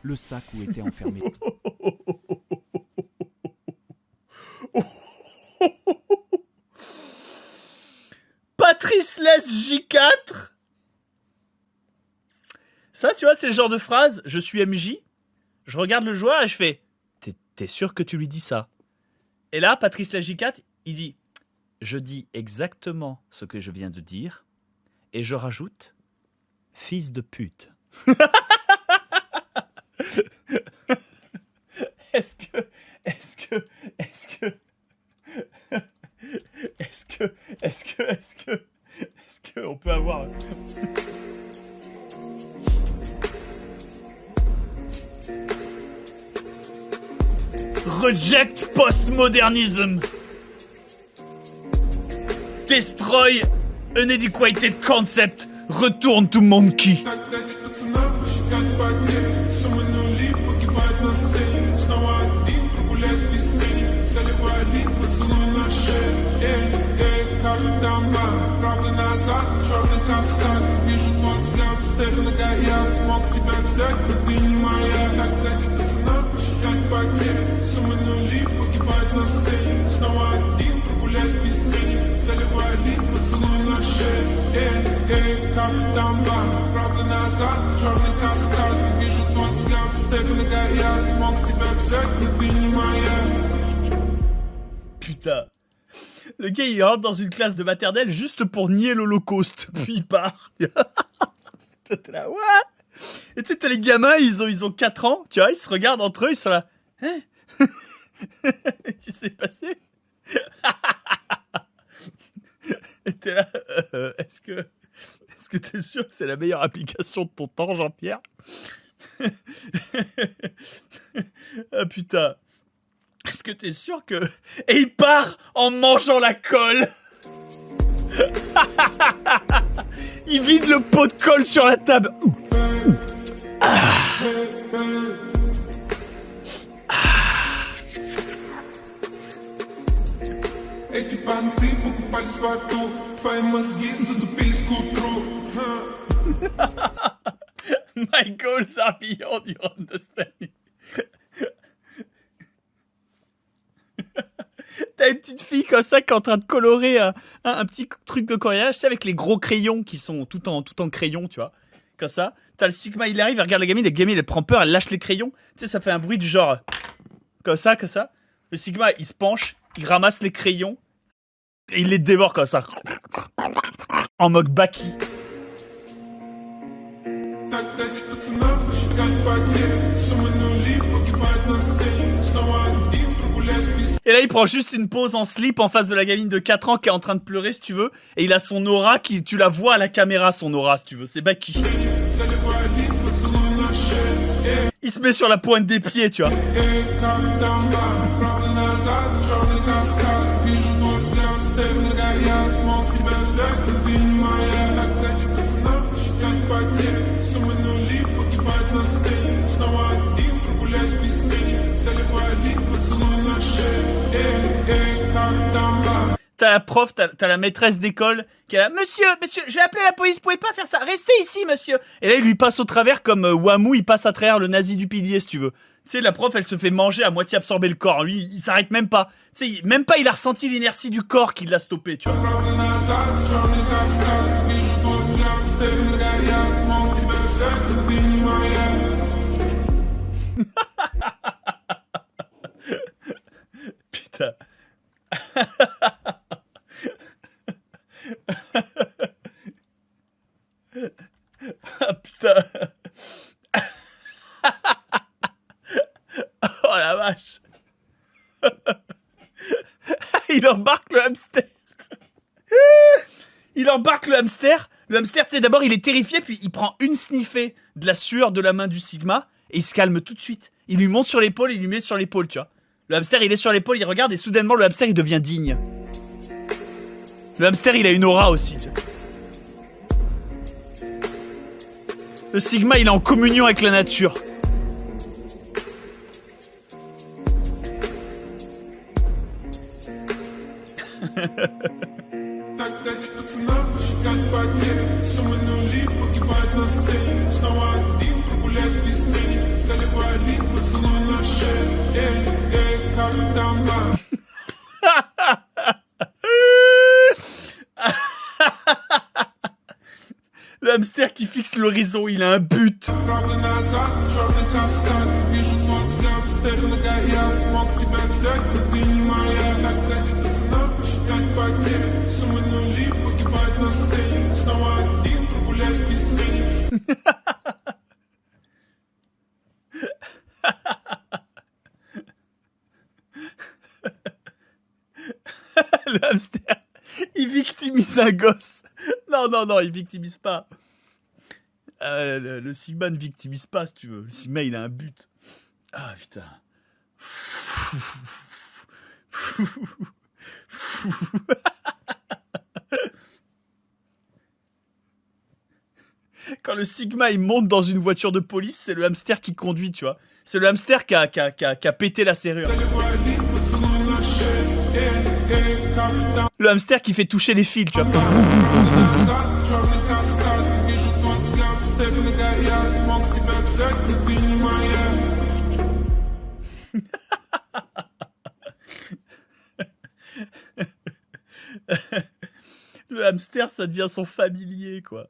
le sac où était enfermé. Patrice Less J4. Ça, tu vois, c'est le genre de phrase, je suis MJ, je regarde le joueur et je fais « T'es sûr que tu lui dis ça ?» Et là, Patrice Less J4, il dit « Je dis exactement ce que je viens de dire et je rajoute « Fils de pute ». Est-ce que on peut avoir... Reject postmodernism. Destroy an adequated concept. Retourne to monkey. Putain. Le gars, il rentre dans une classe de maternelle juste pour nier l'Holocauste. Puis il part. T'es là, what? Et tu sais, t'as les gamins, ils ont 4 ans, tu vois, ils se regardent entre eux, ils sont là. Hein? Qu'est-ce qui s'est passé? Et t'es là, est-ce que t'es sûr que c'est la meilleure application de ton temps, Jean-Pierre? Ah putain. Est-ce que t'es sûr que... Et il part en mangeant la colle. Il vide le pot de colle sur la table. Ah. Ah. My goals are beyond your understanding. T'as une petite fille comme ça qui est en train de colorer un petit truc de coloriage, tu sais, avec les gros crayons qui sont tout en crayon, tu vois. Comme ça. T'as le Sigma, il arrive, il regarde la gamine elle prend peur, elle lâche les crayons. Tu sais, ça fait un bruit du genre... Comme ça. Le Sigma, il se penche, il ramasse les crayons, et il les dévore comme ça. En mode Baki. Et là, il prend juste une pause en slip en face de la gamine de 4 ans qui est en train de pleurer, si tu veux. Et il a son aura tu la vois à la caméra, son aura, si tu veux. C'est Baki. Il se met sur la pointe des pieds, tu vois. T'as la prof, t'as la maîtresse d'école qui est là, monsieur, je vais appeler la police, vous pouvez pas faire ça, restez ici, monsieur. Et là, il lui passe au travers comme Wamou, il passe à travers le nazi du pilier, si tu veux. Tu sais, la prof, elle se fait manger, à moitié absorber le corps. Lui, il s'arrête même pas. Tu sais, même pas, il a ressenti l'inertie du corps qui l'a stoppé, tu vois. Putain. Ah putain. Oh la vache. Il embarque le hamster. Il embarque le hamster. Le hamster, tu sais, d'abord il est terrifié, puis il prend une sniffée de la sueur de la main du Sigma et il se calme tout de suite. Il lui monte sur l'épaule, il lui met sur l'épaule, tu vois. Le hamster, il est sur l'épaule, il regarde et soudainement le hamster, il devient digne. Le hamster, il a une aura aussi, tu vois. Le Sigma, il est en communion avec la nature. fixe l'horizon, il a un but. Le hamster, il victimise un gosse. Non, non, non, il victimise pas. Le Sigma ne victimise pas, si tu veux. Le Sigma, il a un but. Ah, putain. Quand le Sigma, il monte dans une voiture de police, c'est le hamster qui conduit, tu vois. C'est le hamster qui a pété la serrure. Le hamster qui fait toucher les fils, tu vois. Le hamster, ça devient son familier, quoi.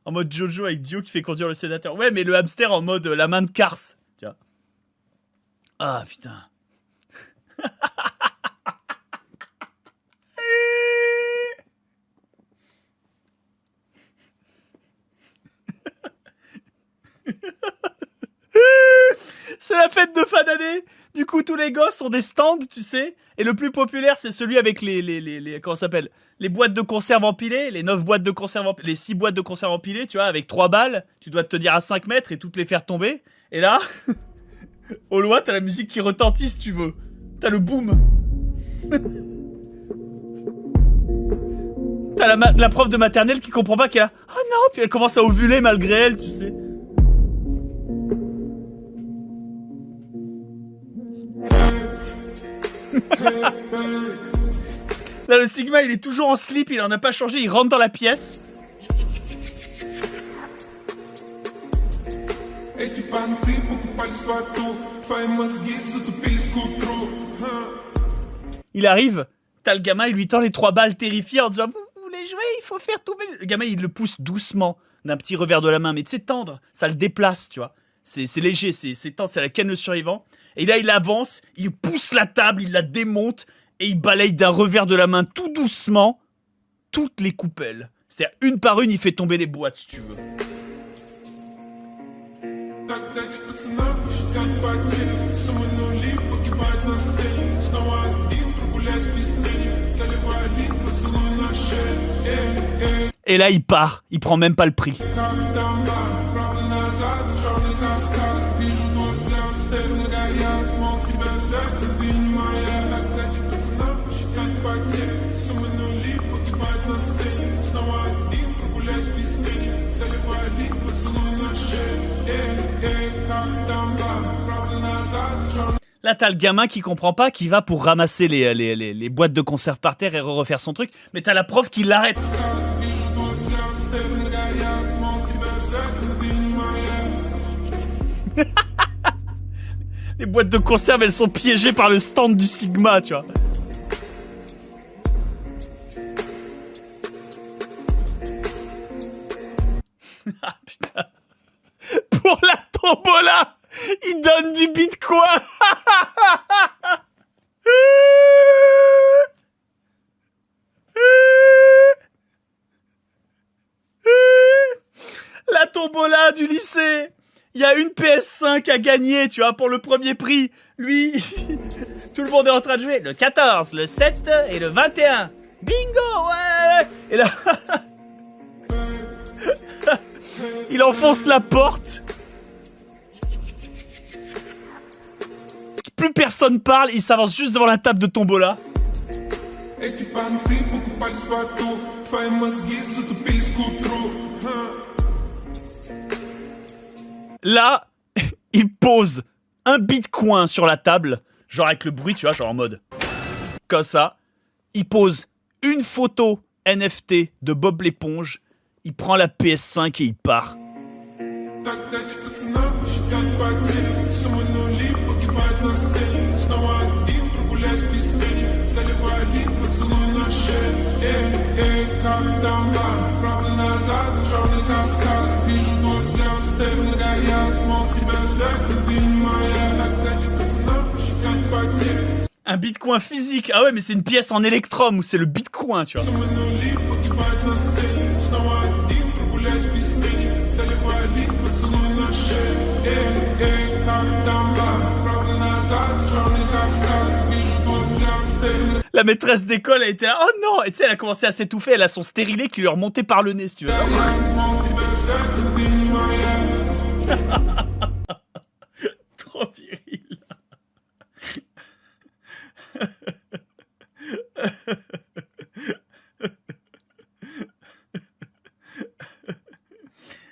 En mode Jojo avec Dio qui fait conduire le sénateur. Ouais, mais le hamster en mode la main de Cars. Tiens. Ah, putain. C'est la fête de fin d'année. Du coup, tous les gosses ont des stands, tu sais. Et le plus populaire, c'est celui avec les comment ça s'appelle, les boîtes de conserve empilées, les 9 boîtes de conserve empilées, les 6 boîtes de conserve empilées, tu vois, avec 3 balles. Tu dois te tenir à 5 mètres et toutes les faire tomber. Et là, au loin, t'as la musique qui retentit, si tu veux. T'as le boom. T'as la prof de maternelle qui comprend pas, qui est là. Oh non, puis elle commence à ovuler malgré elle, tu sais. Là, le Sigma, il est toujours en slip, il en a pas changé, il rentre dans la pièce. Il arrive, t'as le gamin, il lui tend les 3 balles terrifié en disant vous voulez jouer, il faut faire tomber. Le gamin, il le pousse doucement d'un petit revers de la main, mais tu sais, tendre, ça le déplace, tu vois. C'est léger, c'est tendre, c'est la canne le survivant. Et là, il avance, il pousse la table, il la démonte, et il balaye d'un revers de la main tout doucement toutes les coupelles. C'est-à-dire, une par une, il fait tomber les boîtes, si tu veux. Et là, il part, il prend même pas le prix. Là, t'as le gamin qui comprend pas, qui va pour ramasser les boîtes de conserve par terre et refaire son truc, mais t'as la prof qui l'arrête. Les boîtes de conserve, elles sont piégées par le stand du Sigma, tu vois. Ah putain. Pour la tombola, il donne du bitcoin. La tombola du lycée. Il y a une PS5 à gagner, tu vois, pour le premier prix. Lui, tout le monde est en train de jouer. Le 14, le 7 et le 21. Bingo, ouais. Et là, il enfonce la porte. Plus personne parle, il s'avance juste devant la table de tombola. Là, il pose un bitcoin sur la table, genre avec le bruit, tu vois, genre en mode comme ça. Il pose une photo NFT de Bob l'éponge, il prend la PS5 et il part. Un bitcoin physique. Ah ouais, mais c'est une pièce en électrum, ou c'est le bitcoin, tu vois. La maîtresse d'école a été là. Oh non! Et tu sais, elle a commencé à s'étouffer. Elle a son stérilet qui lui est remonté par le nez, si tu veux. Trop viril.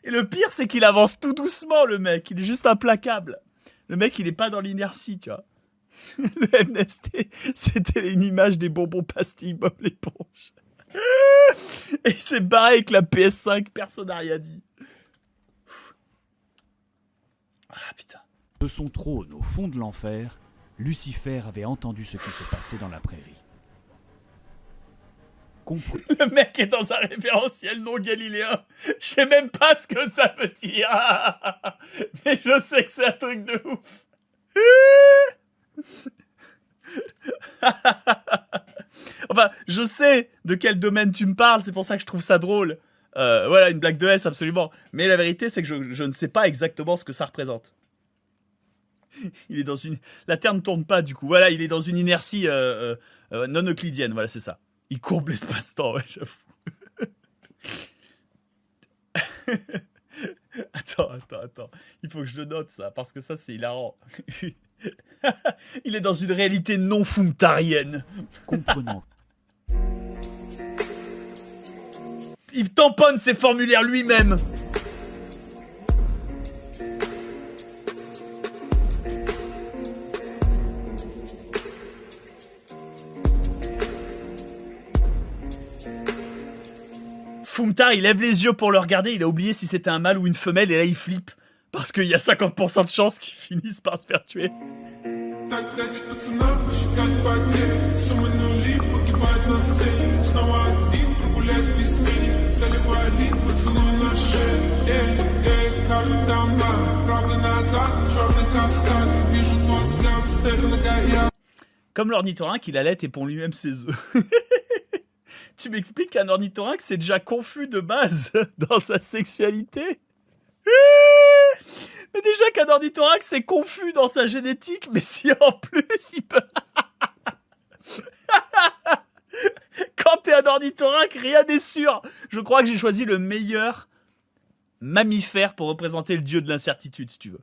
Et le pire, c'est qu'il avance tout doucement, le mec. Il est juste implacable. Le mec, il est pas dans l'inertie, tu vois. Le NFT, c'était une image des bonbons pastilles Bob l'éponge. Et il s'est barré avec la PS5, personne n'a rien dit. Ah putain. De son trône au fond de l'enfer, Lucifer avait entendu ce qui se passait dans la prairie. Le mec est dans un référentiel non galiléen. Je sais même pas ce que ça veut dire. Mais je sais que c'est un truc de ouf. Enfin, je sais de quel domaine tu me parles, c'est pour ça que je trouve ça drôle. Voilà, une blague de S, absolument. Mais la vérité, c'est que je ne sais pas exactement ce que ça représente. Il est dans une... La Terre ne tourne pas, du coup. Voilà, il est dans une inertie non euclidienne, voilà, c'est ça. Il courbe l'espace-temps, ouais, j'avoue. Attends. Il faut que je le note, ça, parce que ça, c'est hilarant. Il est dans une réalité non fumtarienne. Comprenant. Il tamponne ses formulaires lui-même. Fumtar, il lève les yeux pour le regarder, il a oublié si c'était un mâle ou une femelle, et là il flippe. Parce qu'il y a 50% de chances qu'ils finissent par se faire tuer. Comme l'ornithorynque, il allait et pond lui-même ses œufs. Tu m'expliques qu'un ornithorynque, c'est déjà confus de base dans sa sexualité? Mais déjà qu'un ornithorynque, c'est confus dans sa génétique, mais si en plus, il peut... Quand t'es un ornithorynque, rien n'est sûr. Je crois que j'ai choisi le meilleur mammifère pour représenter le dieu de l'incertitude, si tu veux.